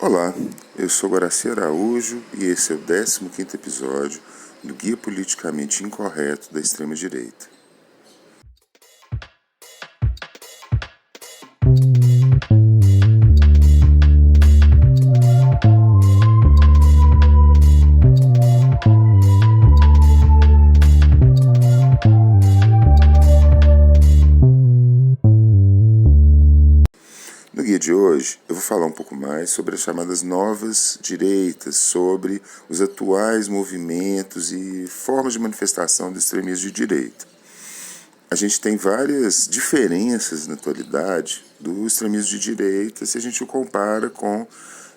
Olá, eu sou Guaraci Araújo e esse é o 15º episódio do Guia Politicamente Incorreto da Extrema-Direita. No guia de hoje, eu vou falar um pouco mais sobre as chamadas novas direitas, sobre os atuais movimentos e formas de manifestação do extremismo de direita. A gente tem várias diferenças na atualidade do extremismo de direita se a gente o compara com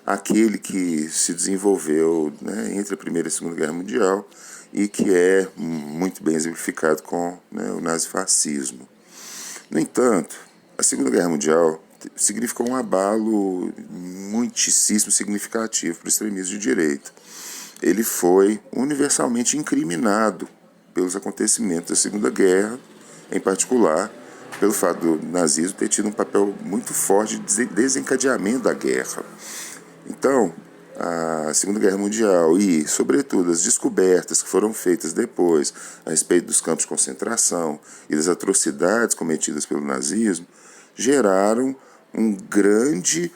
aquele que se desenvolveu, entre a Primeira e a Segunda Guerra Mundial e que é muito bem exemplificado com o nazifascismo. No entanto, a Segunda Guerra Mundial significou um abalo muitíssimo significativo para o extremismo de direita. Ele foi universalmente incriminado pelos acontecimentos da Segunda Guerra, em particular pelo fato do nazismo ter tido um papel muito forte de desencadeamento da guerra. Então, a Segunda Guerra Mundial e, sobretudo, as descobertas que foram feitas depois a respeito dos campos de concentração e das atrocidades cometidas pelo nazismo geraram um grande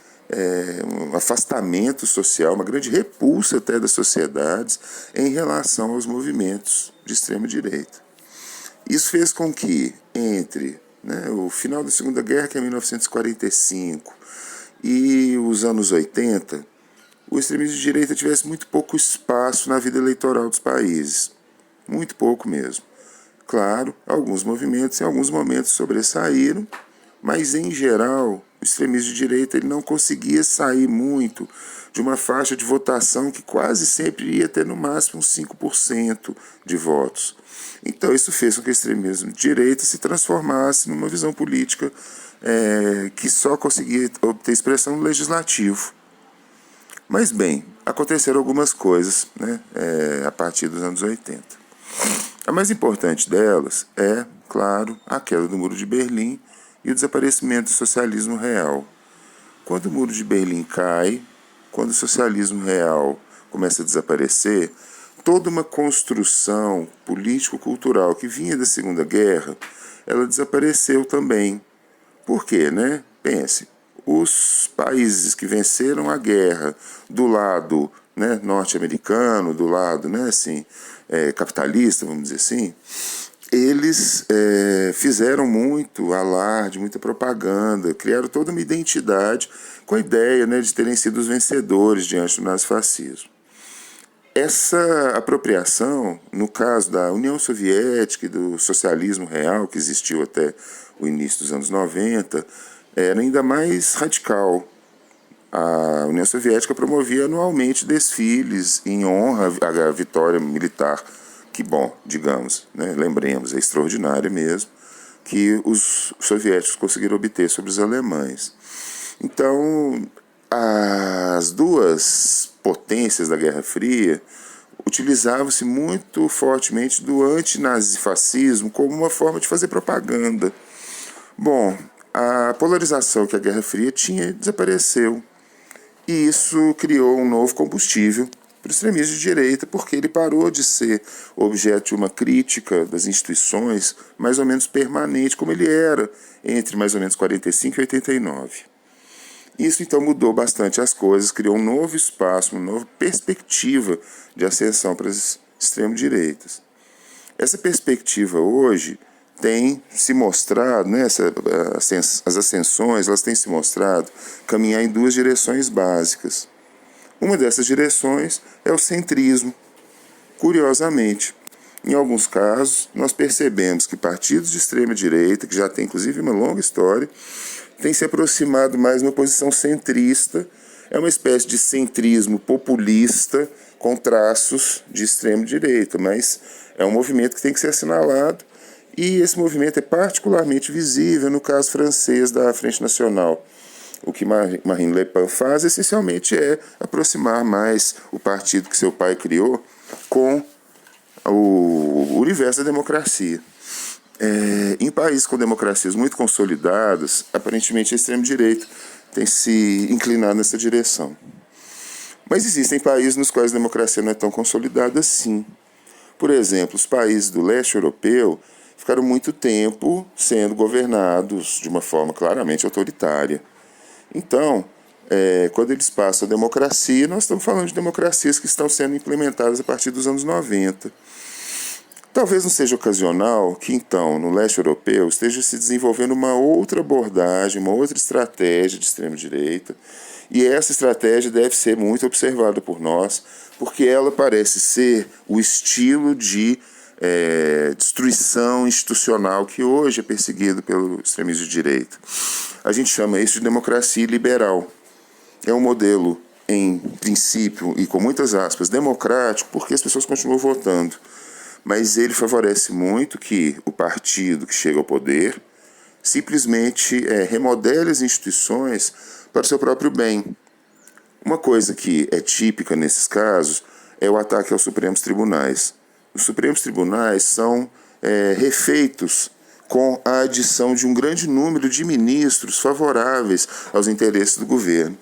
um afastamento social, uma grande repulsa até das sociedades em relação aos movimentos de extrema-direita. Isso fez com que, entre o final da Segunda Guerra, que é 1945, e os anos 80, o extremismo de direita tivesse muito pouco espaço na vida eleitoral dos países. Muito pouco mesmo. Claro, alguns movimentos em alguns momentos sobressaíram, mas, em geral, o extremismo de direita ele não conseguia sair muito de uma faixa de votação que quase sempre ia ter no máximo uns 5% de votos. Então isso fez com que o extremismo de direita se transformasse numa visão política que só conseguia obter expressão no legislativo. Mas bem, aconteceram algumas coisas a partir dos anos 80. A mais importante delas é, claro, a queda do Muro de Berlim e o desaparecimento do socialismo real. Quando o Muro de Berlim cai, quando o socialismo real começa a desaparecer, toda uma construção político-cultural que vinha da Segunda Guerra, ela desapareceu também. Por quê, Pense, os países que venceram a guerra do lado norte-americano, do lado capitalista, vamos dizer assim, eles fizeram muito alarde, muita propaganda, criaram toda uma identidade com a ideia de terem sido os vencedores diante do nazifascismo. Essa apropriação, no caso da União Soviética e do socialismo real, que existiu até o início dos anos 90, era ainda mais radical. A União Soviética promovia anualmente desfiles em honra à vitória militar, que, digamos, lembremos, é extraordinária mesmo, que os soviéticos conseguiram obter sobre os alemães. Então, as duas potências da Guerra Fria utilizavam-se muito fortemente do antinazifascismo como uma forma de fazer propaganda. A polarização que a Guerra Fria tinha desapareceu. E isso criou um novo combustível para o extremismo de direita, porque ele parou de ser objeto de uma crítica das instituições mais ou menos permanente, como ele era entre mais ou menos 45 e 89. Isso então mudou bastante as coisas, criou um novo espaço, uma nova perspectiva de ascensão para as extremo-direitas. Essa perspectiva hoje tem se mostrado, as ascensões elas têm se mostrado caminhar em duas direções básicas. Uma dessas direções é o centrismo. Curiosamente, em alguns casos, nós percebemos que partidos de extrema-direita, que já têm inclusive uma longa história, têm se aproximado mais de uma posição centrista. É uma espécie de centrismo populista com traços de extrema-direita, mas é um movimento que tem que ser assinalado. E esse movimento é particularmente visível no caso francês da Frente Nacional. O que Marine Le Pen faz, essencialmente, é aproximar mais o partido que seu pai criou com o universo da democracia. Em países com democracias muito consolidadas, aparentemente a extrema-direita tem se inclinado nessa direção. Mas existem países nos quais a democracia não é tão consolidada assim. Por exemplo, os países do leste europeu ficaram muito tempo sendo governados de uma forma claramente autoritária. Então, quando eles passam a democracia, nós estamos falando de democracias que estão sendo implementadas a partir dos anos 90. Talvez não seja ocasional que, então, no leste europeu esteja se desenvolvendo uma outra abordagem, uma outra estratégia de extrema-direita, e essa estratégia deve ser muito observada por nós, porque ela parece ser o estilo de destruição institucional que hoje é perseguido pelo extremismo de direita. A gente chama isso de democracia liberal. É um modelo, em princípio, e com muitas aspas, democrático, porque as pessoas continuam votando. Mas ele favorece muito que o partido que chega ao poder simplesmente remodele as instituições para o seu próprio bem. Uma coisa que é típica nesses casos é o ataque aos Supremos Tribunais. Os Supremos Tribunais são refeitos com a adição de um grande número de ministros favoráveis aos interesses do governo.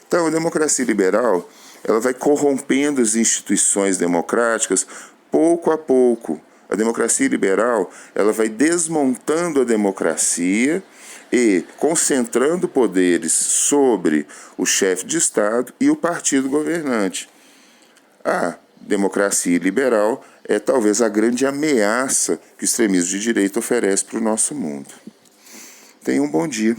Então, a democracia liberal ela vai corrompendo as instituições democráticas pouco a pouco. A democracia liberal ela vai desmontando a democracia e concentrando poderes sobre o chefe de Estado e o partido governante. A democracia liberal é talvez a grande ameaça que o extremismo de direita oferece para o nosso mundo. Tenha um bom dia.